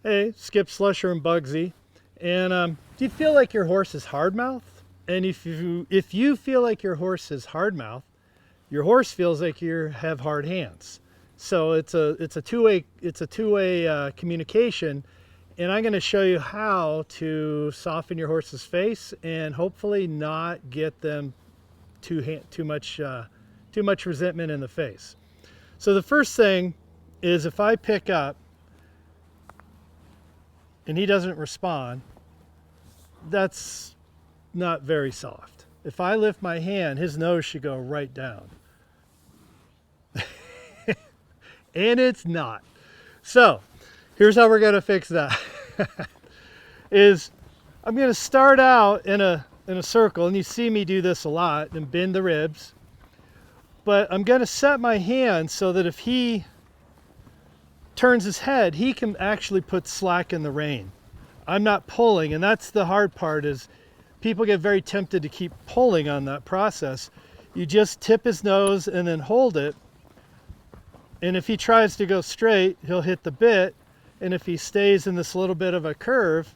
Hey, Skip, Slusher, and Bugsy. And do you feel like your horse is hard mouth? And if you feel like your horse is hard mouth, your horse feels like you have hard hands. So it's a two-way communication. And I'm going to show you how to soften your horse's face and hopefully not get them too much resentment in the face. So the first thing is, if I pick up and he doesn't respond, that's not very soft. If I lift my hand, his nose should go right down. And it's not. So here's how we're going to fix that. I'm going to start out in a circle, and you see me do this a lot, and bend the ribs. But I'm going to set my hand so that if he turns his head, he can actually put slack in the rein. I'm not pulling, and that's the hard part, is people get very tempted to keep pulling on that process. You just tip his nose and then hold it. And if he tries to go straight, he'll hit the bit. And if he stays in this little bit of a curve,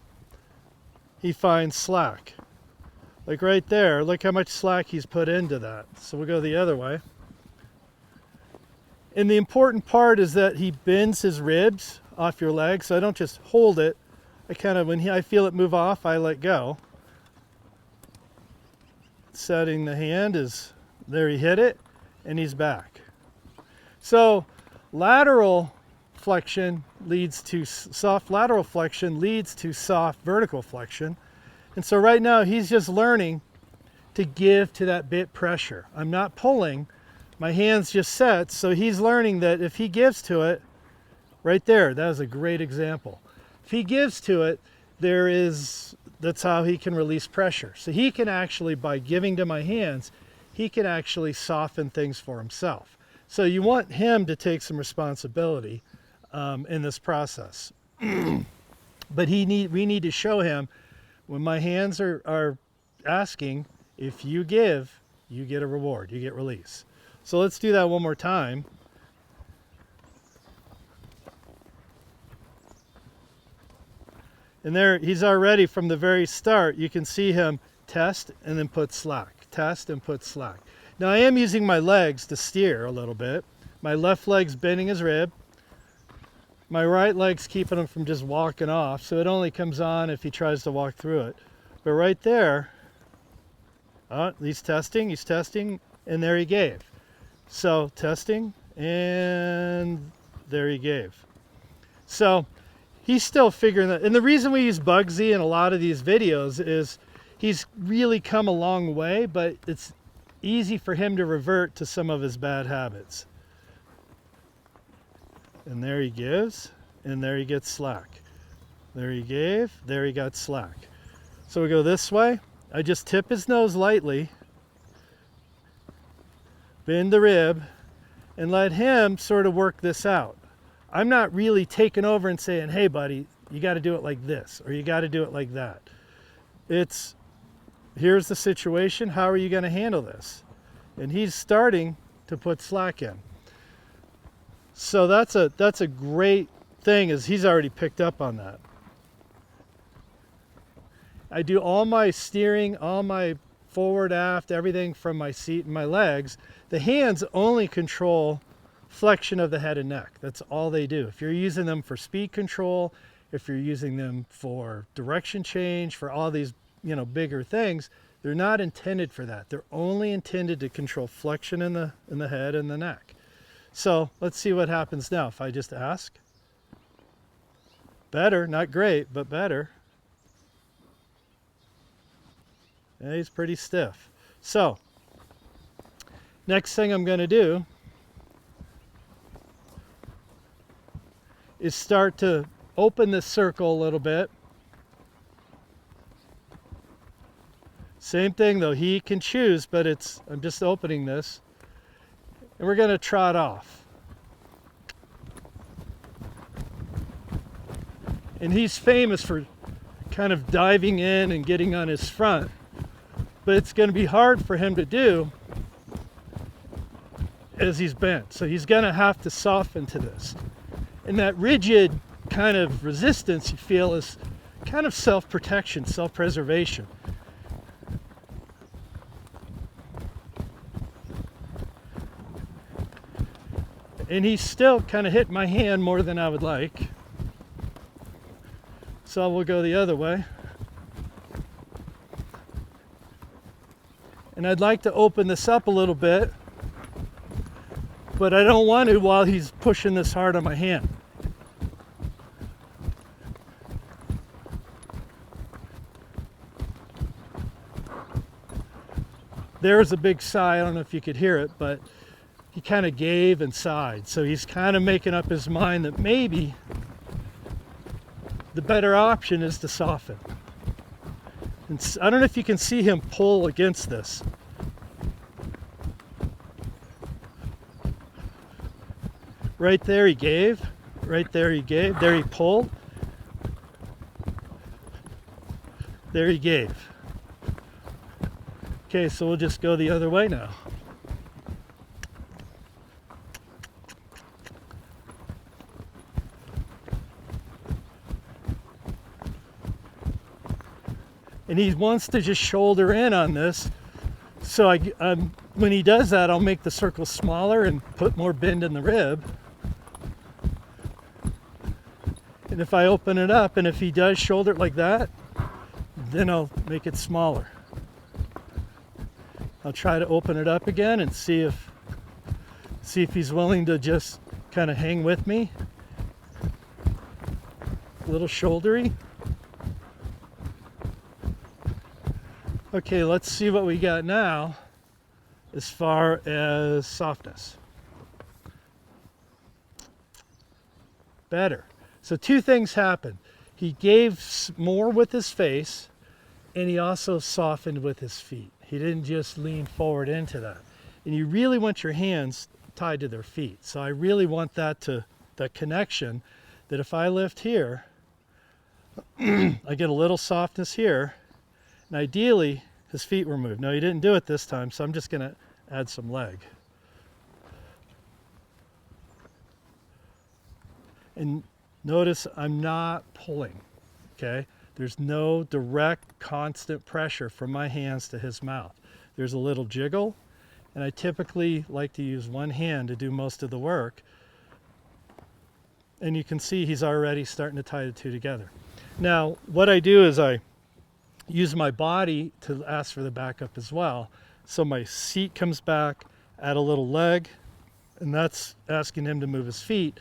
he finds slack. Like right there, look how much slack he's put into that. So we'll go the other way. And the important part is that he bends his ribs off your leg. So I don't just hold it. When I feel it move off, I let go. Setting the hand is, there he hit it, and he's back. So lateral flexion leads to soft lateral flexion leads to soft vertical flexion. And so right now he's just learning to give to that bit pressure. I'm not pulling, my hand's just set, so he's learning that if he gives to it, right there, that was a great example. If he gives to it, that's how he can release pressure. So he can actually, by giving to my hands, he can actually soften things for himself. So you want him to take some responsibility in this process. But we need to show him, when my hands are asking, if you give, you get a reward, you get release. So let's do that one more time. And there, he's already, from the very start, you can see him test and then put slack, test and put slack. Now I am using my legs to steer a little bit. My left leg's bending his rib. My right leg's keeping him from just walking off, so it only comes on if he tries to walk through it. But right there, he's testing, and there he gave. So testing, and there he gave. So he's still figuring that. And the reason we use Bugsy in a lot of these videos is he's really come a long way, but it's easy for him to revert to some of his bad habits. And there he gives, and there he gets slack. There he gave, there he got slack. So we go this way. I just tip his nose lightly, bend the rib, and let him sort of work this out. I'm not really taking over and saying, hey buddy, you got to do it like this, or you got to do it like that. It's, here's the situation, how are you going to handle this? And he's starting to put slack in. So that's a great thing, is he's already picked up on that. I do all my steering, all my forward, aft, everything from my seat and my legs. The hands only control flexion of the head and neck. That's all they do. If you're using them for speed control, if you're using them for direction change, for all these, bigger things, they're not intended for that. They're only intended to control flexion in the head and the neck. So let's see what happens now if I just ask. Better, not great, but better. Yeah, he's pretty stiff. So next thing I'm going to do is start to open this circle a little bit. Same thing though, he can choose, but I'm just opening this. And we're going to trot off. And he's famous for kind of diving in and getting on his front. But it's going to be hard for him to do as he's bent. So he's going to have to soften to this. And that rigid kind of resistance you feel is kind of self-protection, self-preservation. And he's still kind of hit my hand more than I would like. So we'll go the other way. And I'd like to open this up a little bit, but I don't want to while he's pushing this hard on my hand. There's a big sigh. I don't know if you could hear it, but he kind of gave and sighed. So he's kind of making up his mind that maybe the better option is to soften. And I don't know if you can see him pull against this. Right there he gave. Right there he gave. There he pulled. There he gave. Okay, so we'll just go the other way now. And he wants to just shoulder in on this. So when he does that, I'll make the circle smaller and put more bend in the rib. And if I open it up, and if he does shoulder it like that, then I'll make it smaller. I'll try to open it up again and see if he's willing to just kind of hang with me. A little shouldery. Okay, let's see what we got now as far as softness. Better. So two things happened. He gave more with his face, and he also softened with his feet. He didn't just lean forward into that. And you really want your hands tied to their feet. So I really want that connection, that if I lift here, I get a little softness here. And ideally, his feet were moved. No, he didn't do it this time, so I'm just going to add some leg. And notice I'm not pulling, okay? There's no direct, constant pressure from my hands to his mouth. There's a little jiggle, and I typically like to use one hand to do most of the work. And you can see he's already starting to tie the two together. Now, what I do is I use my body to ask for the backup as well. So my seat comes back, add a little leg, and that's asking him to move his feet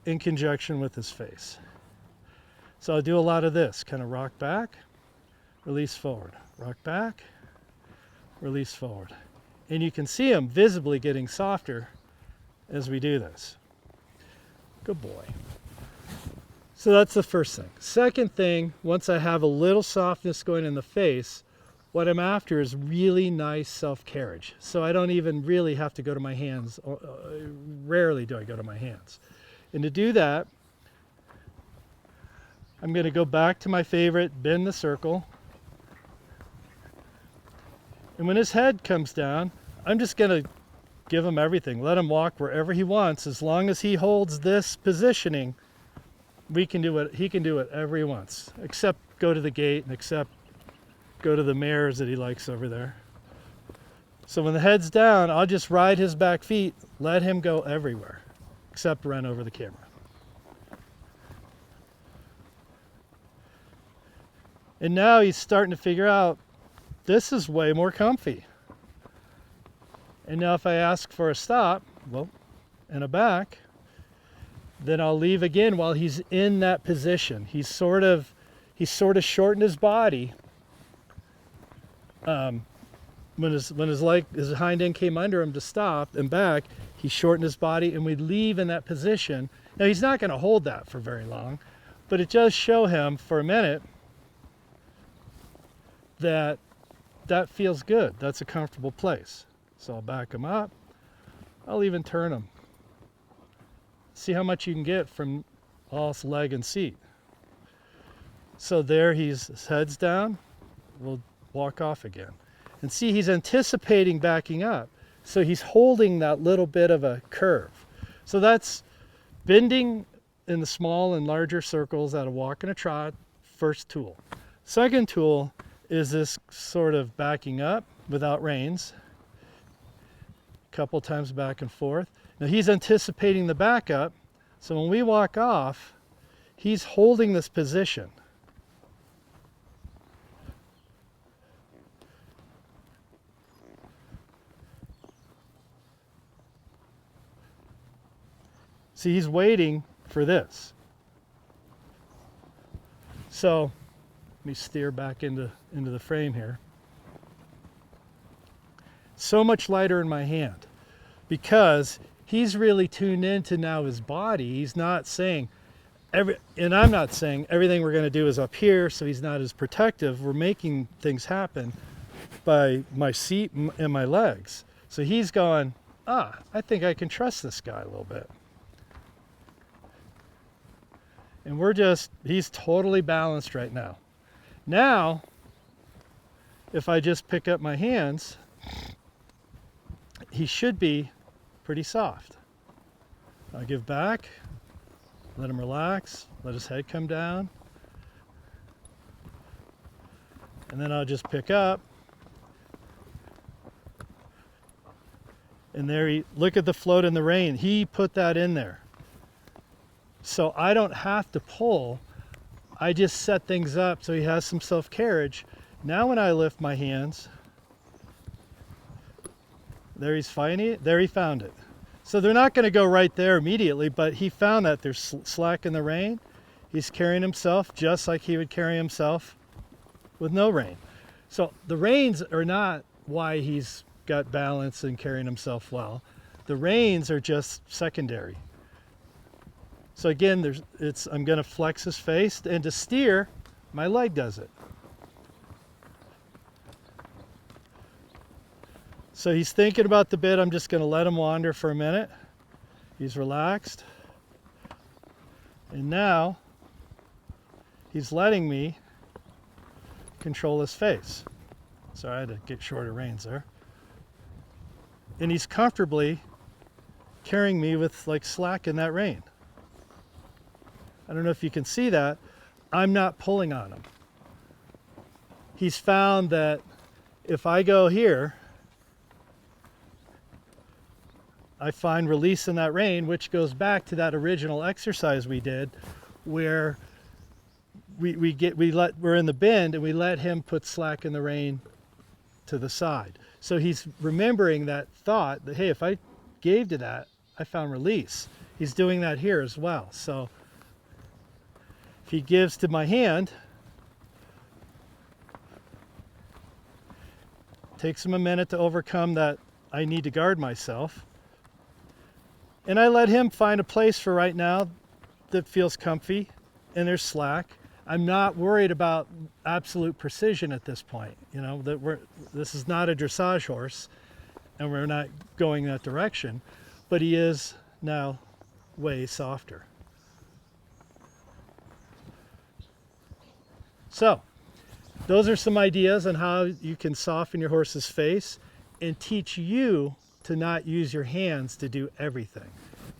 in conjunction with his face. So I'll do a lot of this, kind of rock back, release forward, rock back, release forward. And you can see him visibly getting softer as we do this. Good boy. So that's the first thing. Second thing, once I have a little softness going in the face, what I'm after is really nice self-carriage. So I don't even really have to go to my hands. Rarely do I go to my hands. And to do that, I'm going to go back to my favorite, bend the circle. And when his head comes down, I'm just going to give him everything. Let him walk wherever he wants. As long as he holds this positioning, he can do whatever he wants, except go to the gate and except go to the mares that he likes over there. So when the head's down, I'll just ride his back feet, let him go everywhere, except run over the camera. And now he's starting to figure out, this is way more comfy. And now if I ask for a stop, well, and a back, then I'll leave again while he's in that position. He's sort of shortened his body. When his hind end came under him to stop and back, he shortened his body, and we leave in that position. Now he's not going to hold that for very long, but it does show him for a minute that feels good. That's a comfortable place. So I'll back him up. I'll even turn him. See how much you can get from all leg and seat. So there, his head's down. We'll walk off again. And see, he's anticipating backing up. So he's holding that little bit of a curve. So that's bending in the small and larger circles at a walk and a trot, first tool. Second tool is this sort of backing up without reins. A couple times back and forth. Now he's anticipating the backup, so when we walk off, he's holding this position. See, he's waiting for this. So let me steer back into the frame here. So much lighter in my hand because he's really tuned into now his body. He's not saying and I'm not saying everything we're going to do is up here, so he's not as protective. We're making things happen by my seat and my legs. So he's going, I think I can trust this guy a little bit. And he's totally balanced right now. Now, if I just pick up my hands, he should be pretty soft. I'll give back, let him relax, let his head come down. And then I'll just pick up. And there look at the float in the rein. He put that in there. So I don't have to pull. I just set things up so he has some self-carriage. Now when I lift my hands, there he's finding it. There he found it. So they're not going to go right there immediately, but he found that there's slack in the rein. He's carrying himself just like he would carry himself with no rein. So the reins are not why he's got balance and carrying himself well. The reins are just secondary. So again, I'm going to flex his face, and to steer, my leg does it. So he's thinking about the bit. I'm just going to let him wander for a minute. He's relaxed. And now he's letting me control his face. Sorry, I had to get shorter reins there. And he's comfortably carrying me with like slack in that rein. I don't know if you can see that. I'm not pulling on him. He's found that if I go here, I find release in that rein, which goes back to that original exercise we did where we're in the bend and we let him put slack in the rein to the side. So he's remembering that thought that, hey, if I gave to that, I found release. He's doing that here as well. So if he gives to my hand, takes him a minute to overcome that I need to guard myself. And I let him find a place for right now that feels comfy and there's slack. I'm not worried about absolute precision at this point. You know, this is not a dressage horse and we're not going that direction, but he is now way softer. So, those are some ideas on how you can soften your horse's face and teach you to not use your hands to do everything.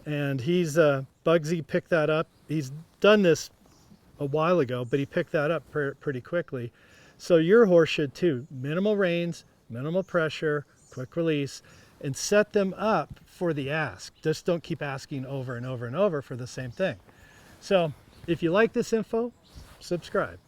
And Bugsy picked that up. He's done this a while ago, but he picked that up pretty quickly. So your horse should too. Minimal reins, minimal pressure, quick release, and set them up for the ask. Just don't keep asking over and over and over for the same thing. So if you like this info, subscribe.